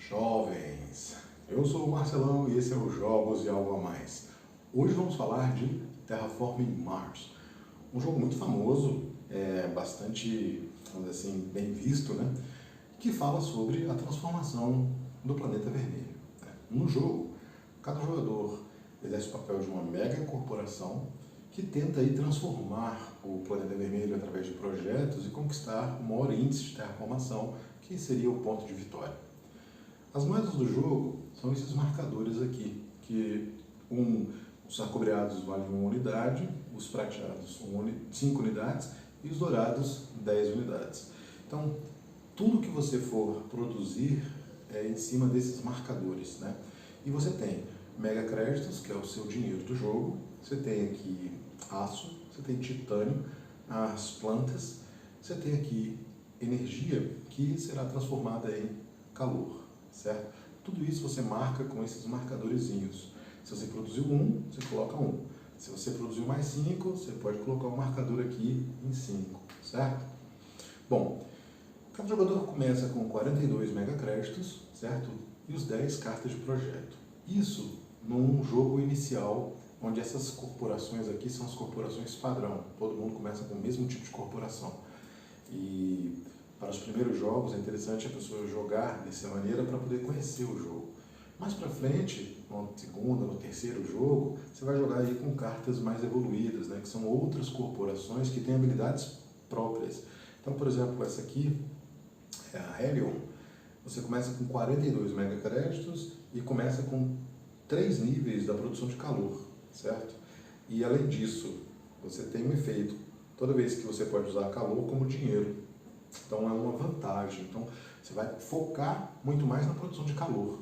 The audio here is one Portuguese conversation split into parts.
Jovens, eu sou o Marcelão e esse é o Jogos e Algo a Mais. Hoje vamos falar de Terraforming Mars, um jogo muito famoso, bastante, vamos dizer assim, bem visto, né? Que fala sobre a transformação do planeta vermelho. No jogo, cada jogador exerce o papel de uma mega corporação que tenta aí transformar o planeta vermelho através de projetos e conquistar o maior índice de terraformação, que seria o ponto de vitória. As moedas do jogo são esses marcadores aqui, que os acobreados valem 1 unidade, os prateados 5 unidades e os dourados 10 unidades. Então, tudo que você for produzir é em cima desses marcadores, né? E você tem mega créditos, que é o seu dinheiro do jogo, você tem aqui aço, você tem titânio, as plantas, você tem aqui energia que será transformada em calor, certo? Tudo isso você marca com esses marcadorzinhos. Se você produziu 1, você coloca 1. Se você produziu mais 5, você pode colocar um marcador aqui em 5, certo? Bom, cada jogador começa com 42 mega créditos, certo? E os 10 cartas de projeto. Isso num jogo inicial, onde essas corporações aqui são as corporações padrão. Todo mundo começa com o mesmo tipo de corporação. E para os primeiros jogos é interessante a pessoa jogar dessa maneira para poder conhecer o jogo. Mais para frente, no segundo, no terceiro jogo, você vai jogar aí com cartas mais evoluídas, né? Que são outras corporações que têm habilidades próprias. Então, por exemplo, essa aqui é a Helion. Você começa com 42 megacréditos e começa com 3 níveis da produção de calor, certo? E além disso, você tem um efeito toda vez que você pode usar calor como dinheiro. Então é uma vantagem. Então você vai focar muito mais na produção de calor.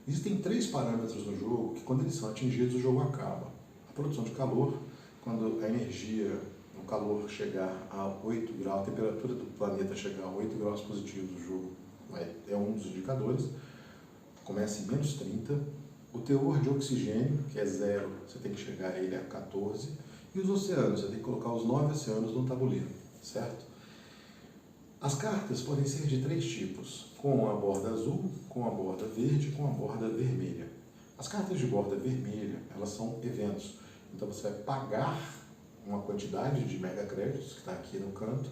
Existem 3 parâmetros no jogo que quando eles são atingidos o jogo acaba. A produção de calor, quando a energia, o calor chegar a 8 graus, a temperatura do planeta chegar a 8 graus positivos, o jogo é um dos indicadores, começa em menos 30. O teor de oxigênio, que é 0, você tem que chegar a ele a 14. E os oceanos, você tem que colocar os 9 oceanos no tabuleiro, certo? As cartas podem ser de 3 tipos, com a borda azul, com a borda verde e com a borda vermelha. As cartas de borda vermelha, elas são eventos. Então você vai pagar uma quantidade de mega créditos, que está aqui no canto.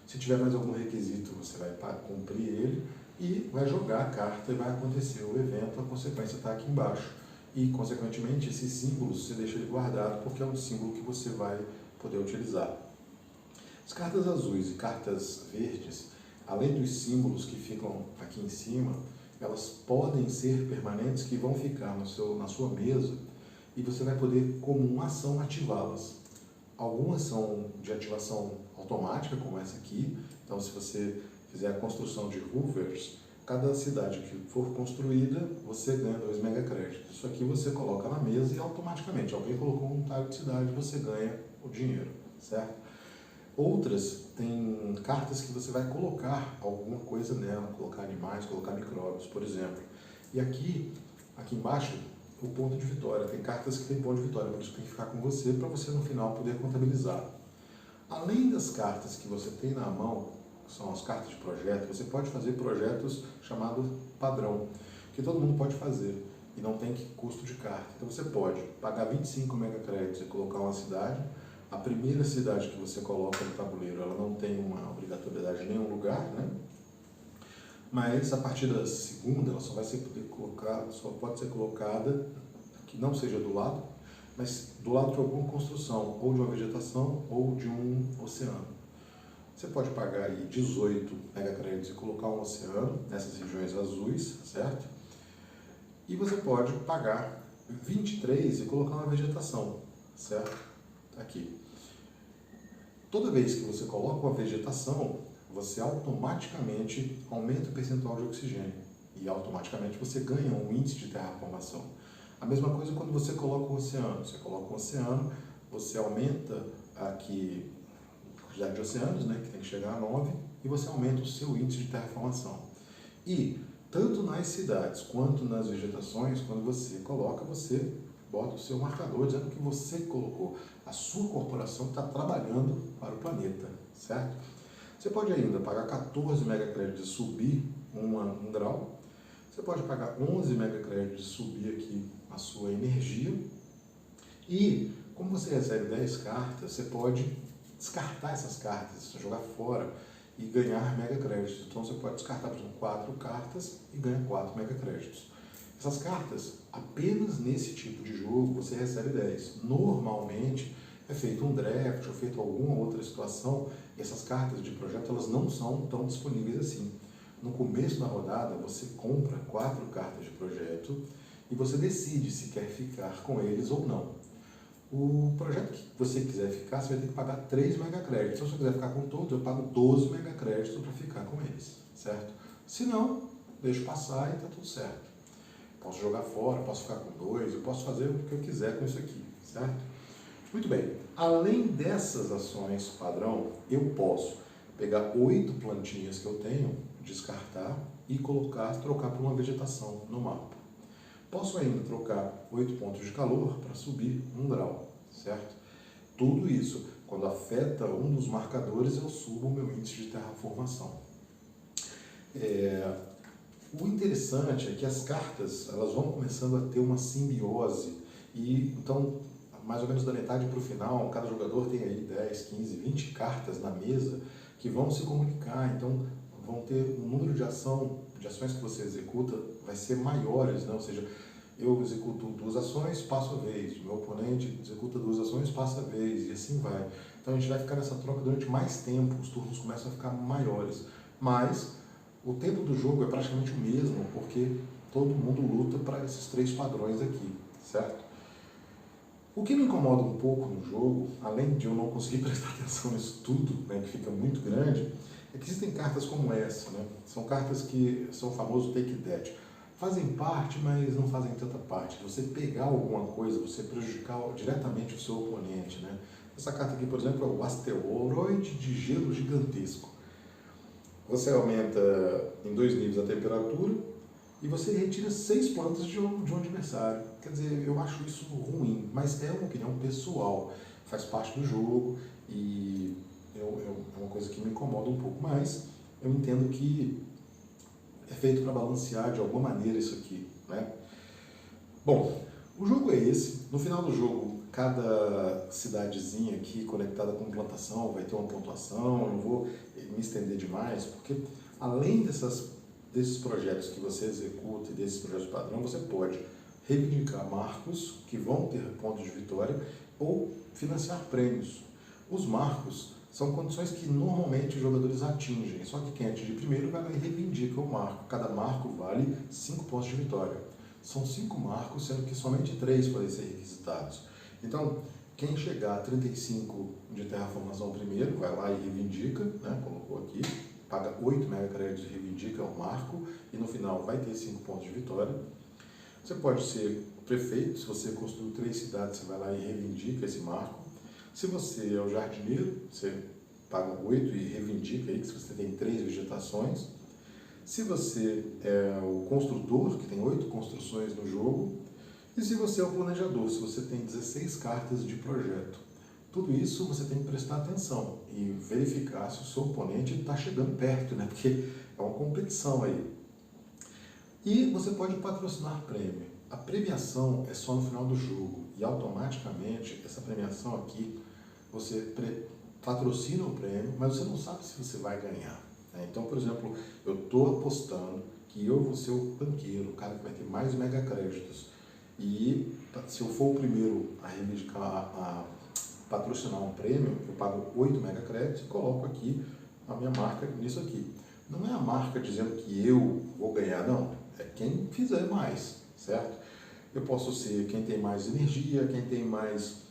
Se tiver mais algum requisito, você vai cumprir ele e vai jogar a carta e vai acontecer o evento, a consequência está aqui embaixo. E, consequentemente, esses símbolos você deixa ele guardado porque é um símbolo que você vai poder utilizar. As cartas azuis e cartas verdes, além dos símbolos que ficam aqui em cima, elas podem ser permanentes que vão ficar na sua mesa e você vai poder, como uma ação, ativá-las. Algumas são de ativação automática, como essa aqui. Então, se você fizer a construção de hoovers, cada cidade que for construída, você ganha 2 mega créditos. Isso aqui você coloca na mesa e automaticamente, alguém colocou um talho de cidade, você ganha o dinheiro, certo? Outras têm cartas que você vai colocar alguma coisa nela, colocar animais, colocar micróbios, por exemplo. E aqui embaixo, o ponto de vitória. Tem cartas que têm ponto de vitória, por isso tem que ficar com você, para você no final poder contabilizar. Além das cartas que você tem na mão, que são as cartas de projeto, você pode fazer projetos chamados padrão, que todo mundo pode fazer e não tem custo de carta. Então você pode pagar 25 megacréditos e colocar uma cidade. A primeira cidade que você coloca no tabuleiro, ela não tem uma obrigatoriedade em nenhum lugar, né? Mas a partir da segunda, ela só pode ser colocada, que não seja do lado, mas do lado de alguma construção, ou de uma vegetação, ou de um oceano. Você pode pagar aí 18 megacréditos e colocar um oceano nessas regiões azuis, certo? E você pode pagar 23 e colocar uma vegetação, certo? Aqui. Toda vez que você coloca uma vegetação, você automaticamente aumenta o percentual de oxigênio e automaticamente você ganha um índice de terraformação. A mesma coisa quando você coloca um oceano. Você coloca um oceano, você aumenta aqui a quantidade de oceanos, né, que tem que chegar a 9, e você aumenta o seu índice de terraformação. E tanto nas cidades quanto nas vegetações, quando você coloca, você bota o seu marcador dizendo que você colocou. A sua corporação está trabalhando para o planeta, certo? Você pode ainda pagar 14 megacréditos e subir um grau. Você pode pagar 11 megacréditos e subir aqui a sua energia. E, como você recebe 10 cartas, você pode descartar essas cartas, jogar fora e ganhar megacréditos. Então você pode descartar, por exemplo, 4 cartas e ganhar 4 megacréditos. Essas cartas, apenas nesse tipo de jogo, você recebe 10. Normalmente é feito um draft ou feito alguma outra situação e essas cartas de projeto elas não são tão disponíveis assim. No começo da rodada, você compra 4 cartas de projeto e você decide se quer ficar com eles ou não. O projeto que você quiser ficar, você vai ter que pagar 3 megacréditos. Então, se você quiser ficar com todos, eu pago 12 megacréditos para ficar com eles, certo? Se não, deixo passar e está tudo certo. Posso jogar fora, posso ficar com 2, eu posso fazer o que eu quiser com isso aqui, certo? Muito bem, além dessas ações padrão, eu posso pegar 8 plantinhas que eu tenho, descartar e trocar por uma vegetação no mapa. Posso ainda trocar 8 pontos de calor para subir 1 grau, certo? Tudo isso, quando afeta um dos marcadores, eu subo o meu índice de terraformação. O interessante é que as cartas elas vão começando a ter uma simbiose e então, mais ou menos da metade para o final, cada jogador tem aí 10, 15, 20 cartas na mesa que vão se comunicar, então vão ter um número de ações que você executa vai ser maiores, né? Ou seja, eu executo 2 ações, passo a vez, o meu oponente executa 2 ações, passa a vez, e assim vai. Então a gente vai ficar nessa troca durante mais tempo, os turnos começam a ficar maiores, mas o tempo do jogo é praticamente o mesmo, porque todo mundo luta para esses 3 padrões aqui, certo? O que me incomoda um pouco no jogo, além de eu não conseguir prestar atenção nisso tudo, né, que fica muito grande, é que existem cartas como essa, né? São cartas que são o famoso take that. Fazem parte, mas não fazem tanta parte. Você pegar alguma coisa, você prejudicar diretamente o seu oponente, né? Essa carta aqui, por exemplo, é o asteroide de gelo gigantesco. Você aumenta em 2 níveis a temperatura e você retira 6 plantas de um adversário. Quer dizer, eu acho isso ruim, mas é uma opinião pessoal, faz parte do jogo e é uma coisa que me incomoda um pouco, mas eu entendo que é feito para balancear de alguma maneira isso aqui, né? Bom, o jogo é esse. No final do jogo, cada cidadezinha aqui conectada com plantação vai ter uma pontuação. Eu não vou me estender demais, porque além desses projetos que você executa e desses projetos padrão, você pode reivindicar marcos que vão ter pontos de vitória ou financiar prêmios. Os marcos são condições que normalmente os jogadores atingem, só que quem atinge primeiro vai lá e reivindica o marco. Cada marco vale 5 pontos de vitória. São 5 marcos, sendo que somente 3 podem ser requisitados. Então, quem chegar a 35 de terraformação primeiro, vai lá e reivindica, né? Colocou aqui, paga 8 megacréditos e reivindica o marco, e no final vai ter 5 pontos de vitória. Você pode ser prefeito, se você construiu 3 cidades, você vai lá e reivindica esse marco. Se você é o jardineiro, você paga 8 e reivindica aí que você tem 3 vegetações. Se você é o construtor, que tem 8 construções no jogo. E se você é o planejador, se você tem 16 cartas de projeto. Tudo isso você tem que prestar atenção e verificar se o seu oponente está chegando perto, né? Porque é uma competição aí. E você pode patrocinar prêmio. A premiação é só no final do jogo e automaticamente essa premiação aqui, você patrocina o prêmio, mas você não sabe se você vai ganhar. Né? Então, por exemplo, eu estou apostando que eu vou ser o banqueiro, o cara que vai ter mais megacréditos. E se eu for o primeiro a reivindicar, a patrocinar um prêmio, eu pago 8 megacréditos e coloco aqui a minha marca nisso aqui. Não é a marca dizendo que eu vou ganhar, não. É quem fizer mais, certo? Eu posso ser quem tem mais energia, quem tem mais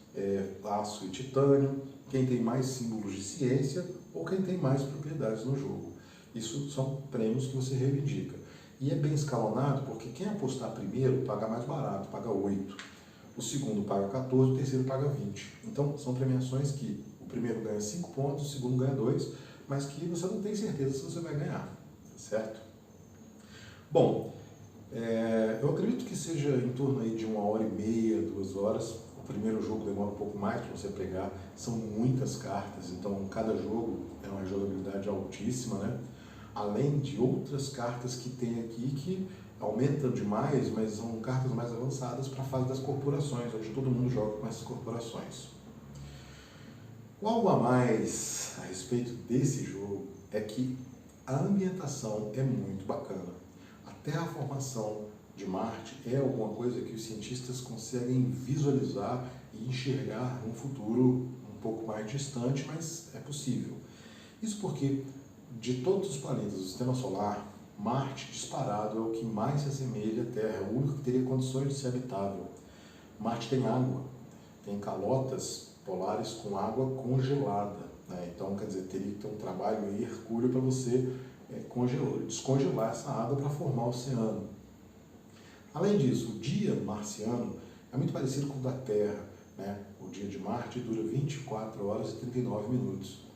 aço e titânio, quem tem mais símbolos de ciência ou quem tem mais propriedades no jogo. Isso são prêmios que você reivindica. E é bem escalonado porque quem apostar primeiro paga mais barato, paga 8. O segundo paga 14, o terceiro paga 20. Então, são premiações que o primeiro ganha 5 pontos, o segundo ganha 2, mas que você não tem certeza se você vai ganhar, certo? Bom, eu acredito que seja em torno aí de 1h30, 2 horas. O primeiro jogo demora um pouco mais para você pegar, são muitas cartas, então cada jogo é uma jogabilidade altíssima, né? Além de outras cartas que tem aqui que aumenta demais, mas são cartas mais avançadas para a fase das corporações, onde todo mundo joga com essas corporações. O algo a mais a respeito desse jogo é que a ambientação é muito bacana. A terraformação de Marte é alguma coisa que os cientistas conseguem visualizar e enxergar num futuro um pouco mais distante, mas é possível. Isso porque, de todos os planetas do Sistema Solar, Marte, disparado, é o que mais se assemelha à Terra, é o único que teria condições de ser habitável. Marte tem água, tem calotas polares com água congelada, né? Então, quer dizer, teria que ter um trabalho hercúleo para você descongelar essa água para formar o oceano. Além disso, o dia marciano é muito parecido com o da Terra, né? O dia de Marte dura 24 horas e 39 minutos.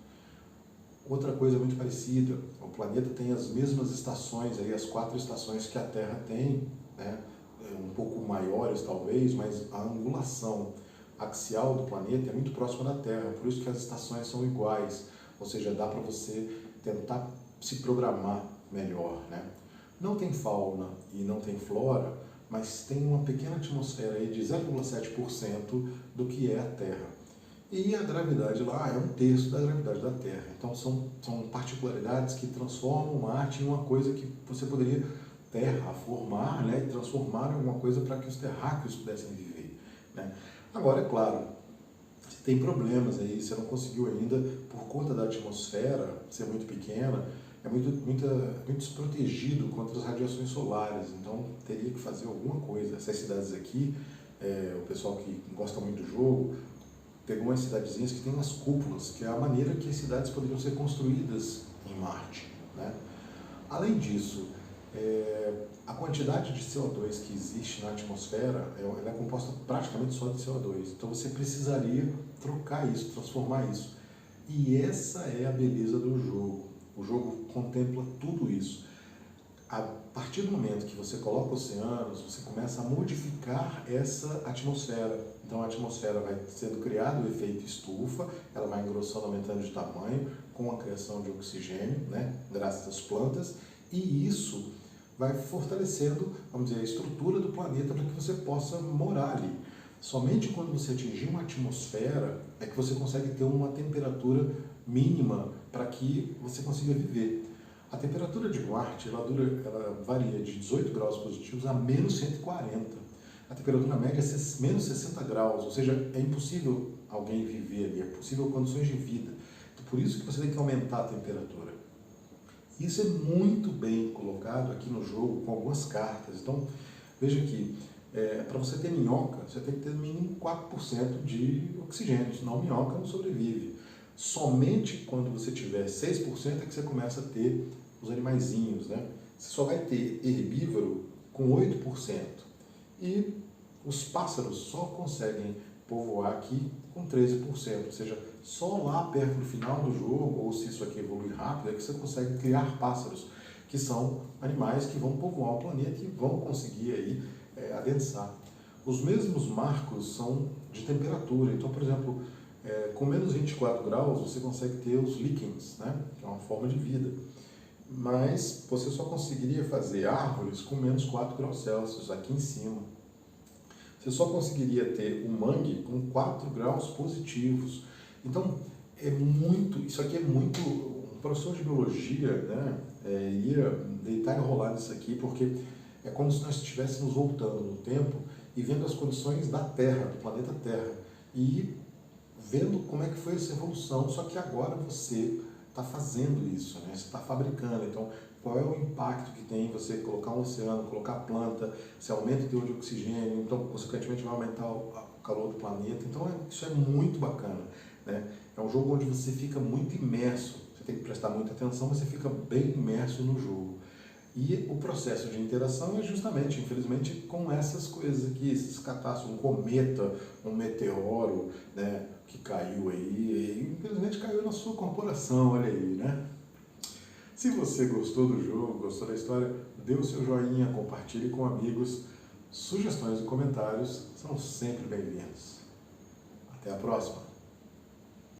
Outra coisa muito parecida, o planeta tem as mesmas estações, aí, as 4 estações que a Terra tem, né? Um pouco maiores talvez, mas a angulação axial do planeta é muito próxima da Terra, por isso que as estações são iguais, ou seja, dá para você tentar se programar melhor, né? Não tem fauna e não tem flora, mas tem uma pequena atmosfera aí de 0,7% do que é a Terra. E a gravidade lá é 1/3 da gravidade da Terra. Então são particularidades que transformam Marte em uma coisa que você poderia terraformar, né, e transformar em alguma coisa para que os terráqueos pudessem viver, né? Agora, é claro, você tem problemas aí, você não conseguiu ainda, por conta da atmosfera ser muito pequena, é muito desprotegido contra as radiações solares, então teria que fazer alguma coisa. Essas cidades aqui, o pessoal que gosta muito do jogo, pegou umas cidadezinhas que tem umas cúpulas, que é a maneira que as cidades poderiam ser construídas em Marte, né? Além disso, a quantidade de CO2 que existe na atmosfera ela é composta praticamente só de CO2. Então você precisaria trocar isso, transformar isso. E essa é a beleza do jogo. O jogo contempla tudo isso. A partir do momento que você coloca oceanos, você começa a modificar essa atmosfera. Então a atmosfera vai sendo criado o efeito estufa, ela vai engrossando, aumentando de tamanho, com a criação de oxigênio, né, graças às plantas, e isso vai fortalecendo, vamos dizer, a estrutura do planeta para que você possa morar ali. Somente quando você atingir uma atmosfera é que você consegue ter uma temperatura mínima para que você consiga viver. A temperatura de Marte ela varia de 18 graus positivos a menos 140. A temperatura média é menos 60 graus, ou seja, é impossível alguém viver ali, é possível condições de vida. Então, por isso que você tem que aumentar a temperatura. Isso é muito bem colocado aqui no jogo com algumas cartas. Então, veja que para você ter minhoca, você tem que ter no mínimo 4% de oxigênio, senão minhoca não sobrevive. Somente quando você tiver 6% é que você começa a ter os animaizinhos, né? Você só vai ter herbívoro com 8%. E os pássaros só conseguem povoar aqui com 13%, ou seja, só lá perto do final do jogo, ou se isso aqui evolui rápido, é que você consegue criar pássaros, que são animais que vão povoar o planeta e vão conseguir aí adensar. Os mesmos marcos são de temperatura, então, por exemplo, com menos 24 graus você consegue ter os líquens, né, que é uma forma de vida, mas você só conseguiria fazer árvores com menos 4 graus Celsius aqui em cima. Você só conseguiria ter um mangue com 4 graus positivos. Então, isso aqui é muito, um professor de biologia, né, ia deitar e rolar nisso aqui, porque é como se nós estivéssemos voltando no tempo e vendo as condições da Terra, do planeta Terra, e vendo como é que foi essa evolução, só que agora você está fazendo isso, né? Você está fabricando. Então, qual é o impacto que tem você colocar um oceano, colocar planta, você aumenta o teor de oxigênio, então, consequentemente, vai aumentar o calor do planeta. Então, isso é muito bacana, né? É um jogo onde você fica muito imerso, você tem que prestar muita atenção, mas você fica bem imerso no jogo. E o processo de interação é justamente, infelizmente, com essas coisas aqui, esses catástrofes, um cometa, um meteoro, né, que caiu aí, e infelizmente caiu na sua corporação, olha aí, né? Se você gostou do jogo, gostou da história, dê o seu joinha, compartilhe com amigos. Sugestões e comentários são sempre bem-vindos. Até a próxima!